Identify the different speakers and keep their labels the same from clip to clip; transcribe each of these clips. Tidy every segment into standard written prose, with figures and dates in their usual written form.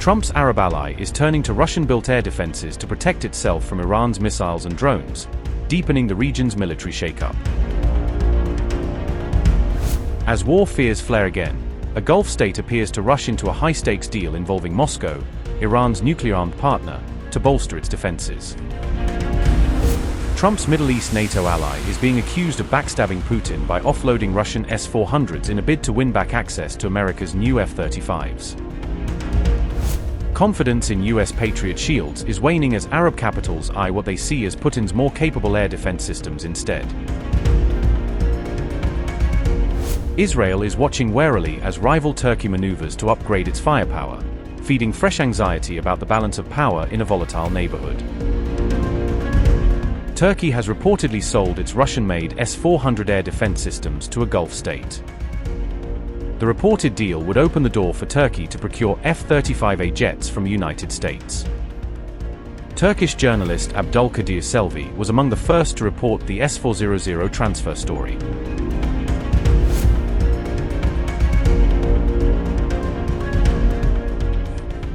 Speaker 1: Trump's Arab ally is turning to Russian-built air defenses to protect itself from Iran's missiles and drones, deepening the region's military shakeup. As war fears flare again, a Gulf state appears to rush into a high-stakes deal involving Moscow, Iran's nuclear-armed partner, to bolster its defenses. Trump's Middle East NATO ally is being accused of backstabbing Putin by offloading Russian S-400s in a bid to win back access to America's new F-35s. Confidence in US Patriot shields is waning as Arab capitals eye what they see as Putin's more capable air defense systems instead. Israel is watching warily as rival Turkey maneuvers to upgrade its firepower, feeding fresh anxiety about the balance of power in a volatile neighborhood. Turkey has reportedly sold its Russian-made S-400 air defense systems to a Gulf state. The reported deal would open the door for Turkey to procure F-35A jets from United States. Turkish journalist Abdülkadir Selvi was among the first to report the S-400 transfer story.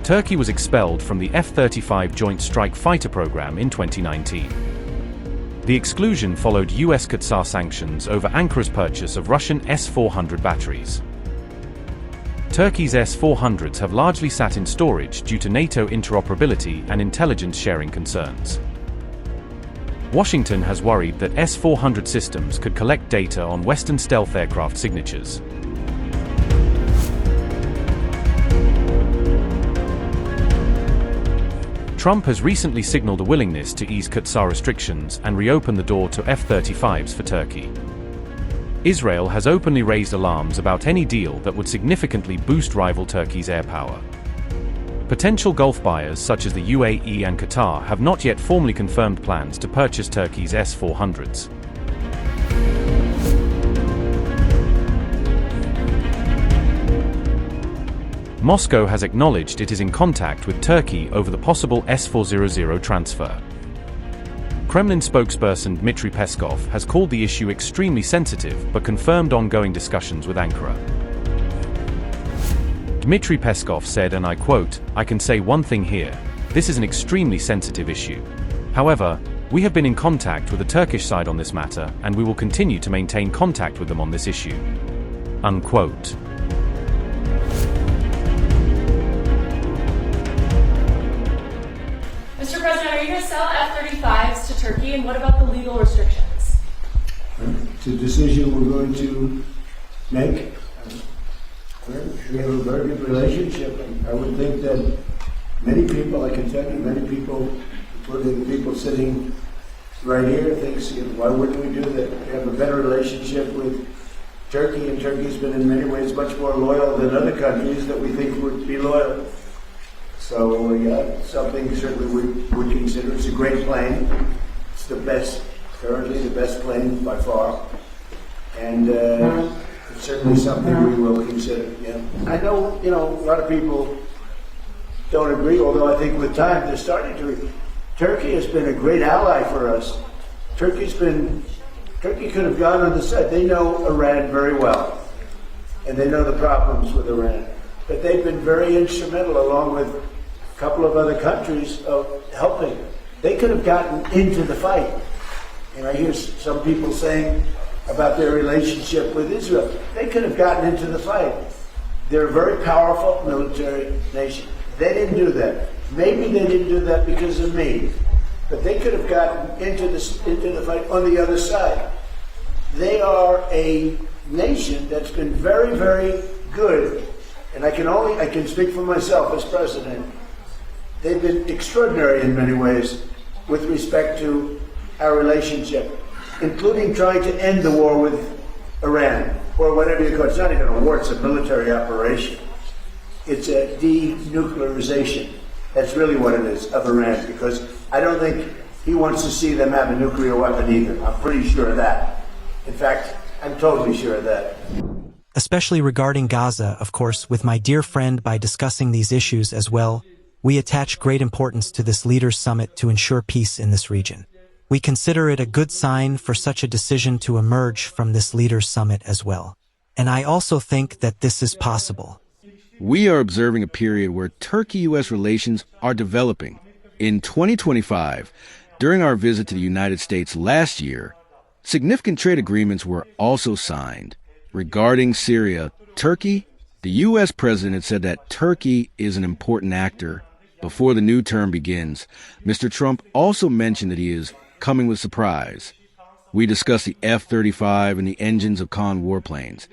Speaker 1: Turkey was expelled from the F-35 Joint Strike Fighter program in 2019. The exclusion followed US Qatar sanctions over Ankara's purchase of Russian S-400 batteries. Turkey's S-400s have largely sat in storage due to NATO interoperability and intelligence sharing concerns. Washington has worried that S-400 systems could collect data on Western stealth aircraft signatures. Trump has recently signaled a willingness to ease Qatar restrictions and reopen the door to F-35s for Turkey. Israel has openly raised alarms about any deal that would significantly boost rival Turkey's air power. Potential Gulf buyers such as the UAE and Qatar have not yet formally confirmed plans to purchase Turkey's S-400s. Moscow has acknowledged it is in contact with Turkey over the possible S-400 transfer. Kremlin spokesperson Dmitry Peskov has called the issue extremely sensitive but confirmed ongoing discussions with Ankara. Dmitry Peskov said, and I quote, "I can say one thing here. This is an extremely sensitive issue. However, we have been in contact with the Turkish side on this matter and we will continue to maintain contact with them on this issue." Unquote.
Speaker 2: Mr. President, are you going to sell F-35s to Turkey, and what about the legal restrictions?
Speaker 3: It's a decision we're going to make. We have a very good relationship. I would think that many people, I can tell you, many people, including the people sitting right here, thinks, why wouldn't we do that? We have a better relationship with Turkey, and Turkey's been in many ways much more loyal than other countries that we think would be loyal. So, yeah, something certainly we would consider. It's a great plane. It's the best, currently the best plane by far. And it's certainly something we will consider, yeah. I know, a lot of people don't agree, although I think with time they're starting to. Turkey has been a great ally for us. Turkey could have gone on the side. They know Iran very well, and they know the problems with Iran. But they've been very instrumental, along with a couple of other countries, of helping. They could have gotten into the fight. And I hear some people saying about their relationship with Israel. They could have gotten into the fight. They're a very powerful military nation. They didn't do that. Maybe they didn't do that because of me. But they could have gotten into the fight on the other side. They are a nation that's been very, very good. And I can speak for myself as president. They've been extraordinary in many ways with respect to our relationship, including trying to end the war with Iran, or whatever you call it. It's not even a war, it's a military operation. It's a denuclearization. That's really what it is, of Iran, because I don't think he wants to see them have a nuclear weapon either. I'm pretty sure of that. In fact, I'm totally sure of that.
Speaker 4: Especially regarding Gaza, of course, with my dear friend, by discussing these issues as well, we attach great importance to this leaders' summit to ensure peace in this region. We consider it a good sign for such a decision to emerge from this leaders' summit as well. And I also think that this is possible.
Speaker 5: We are observing a period where Turkey-U.S. relations are developing. In 2025, during our visit to the United States last year, significant trade agreements were also signed. Regarding Syria, Turkey, the U.S. president said that Turkey is an important actor. Before the new term begins, Mr. Trump also mentioned that he is coming with surprise. We discussed the F-35 and the engines of Khan warplanes.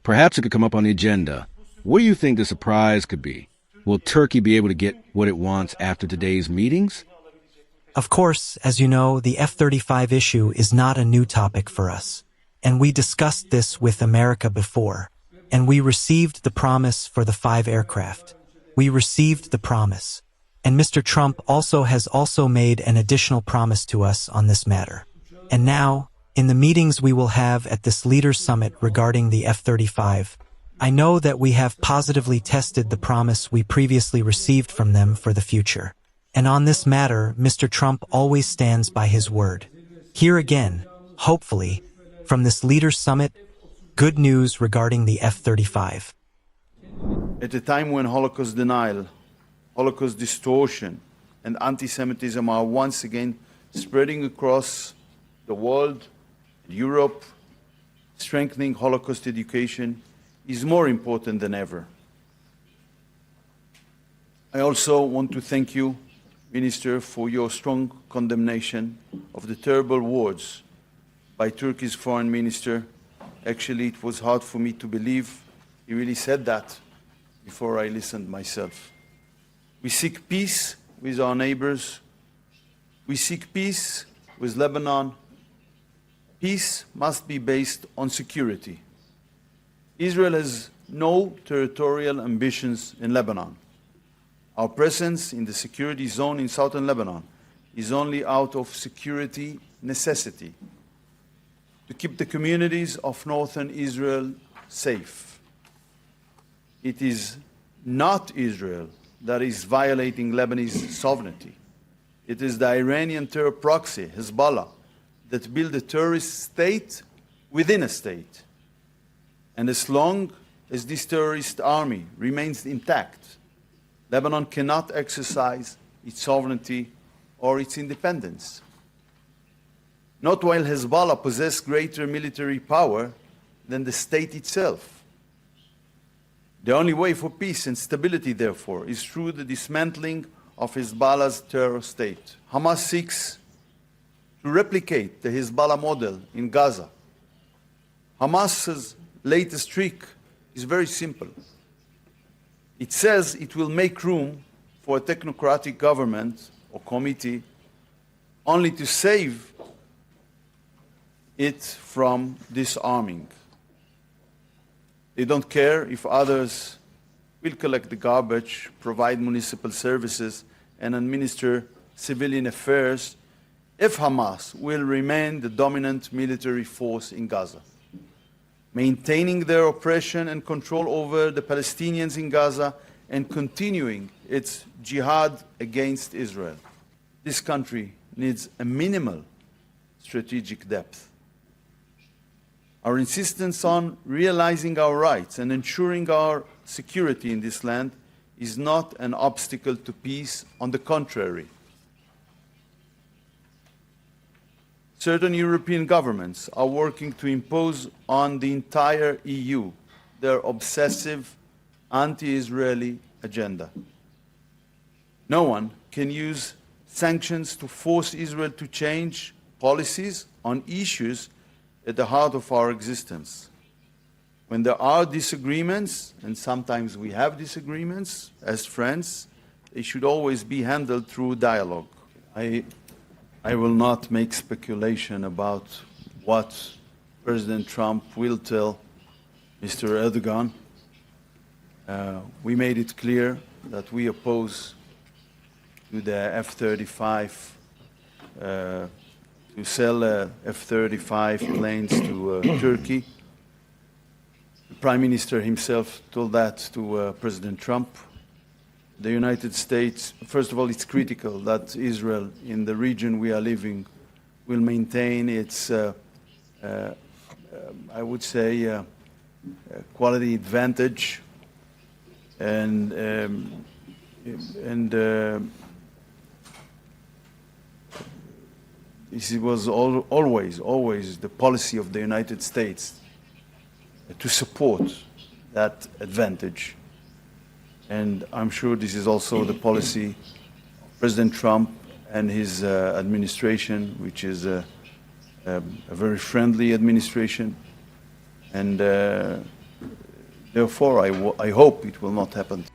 Speaker 5: Perhaps it could come up on the agenda. What do you think the surprise could be? Will Turkey be able to get what it wants after today's meetings?
Speaker 4: Of course, as you know, the F-35 issue is not a new topic for us. And we discussed this with America before. And we received the promise for the 5 aircraft. We received the promise. And Mr. Trump has also made an additional promise to us on this matter. And now, in the meetings we will have at this Leaders Summit regarding the F-35, I know that we have positively tested the promise we previously received from them for the future. And on this matter, Mr. Trump always stands by his word. Here again, hopefully, from this Leaders Summit, good news regarding the F-35.
Speaker 6: At a time when Holocaust denial, Holocaust distortion, and anti-Semitism are once again spreading across the world, Europe, strengthening Holocaust education is more important than ever. I also want to thank you, Minister, for your strong condemnation of the terrible words by Turkey's foreign minister. Actually, it was hard for me to believe he really said that before I listened myself. We seek peace with our neighbors. We seek peace with Lebanon. Peace must be based on security. Israel has no territorial ambitions in Lebanon. Our presence in the security zone in southern Lebanon is only out of security necessity to keep the communities of northern Israel safe. It is not Israel that is violating Lebanese sovereignty. It is the Iranian terror proxy, Hezbollah, that built a terrorist state within a state. And as long as this terrorist army remains intact, Lebanon cannot exercise its sovereignty or its independence. Not while Hezbollah possesses greater military power than the state itself. The only way for peace and stability, therefore, is through the dismantling of Hezbollah's terror state. Hamas seeks to replicate the Hezbollah model in Gaza. Hamas's latest trick is very simple. It says it will make room for a technocratic government or committee only to save it from disarming. They don't care if others will collect the garbage, provide municipal services, and administer civilian affairs if Hamas will remain the dominant military force in Gaza, maintaining their oppression and control over the Palestinians in Gaza and continuing its jihad against Israel. This country needs a minimal strategic depth. Our insistence on realizing our rights and ensuring our security in this land is not an obstacle to peace. On the contrary, certain European governments are working to impose on the entire EU their obsessive anti-Israeli agenda. No one can use sanctions to force Israel to change policies on issues at the heart of our existence. When there are disagreements, and sometimes we have disagreements as friends, they should always be handled through dialogue. I will not make speculation about what President Trump will tell Mr. Erdogan. We made it clear that we oppose to the F-35, to sell F-35 planes to Turkey. The Prime Minister himself told that to President Trump. The United States, first of all, it's critical that Israel, in the region we are living, will maintain its, I would say, quality advantage and this was always the policy of the United States to support that advantage. And I'm sure this is also the policy of President Trump and his administration, which is a very friendly administration. And therefore, I hope it will not happen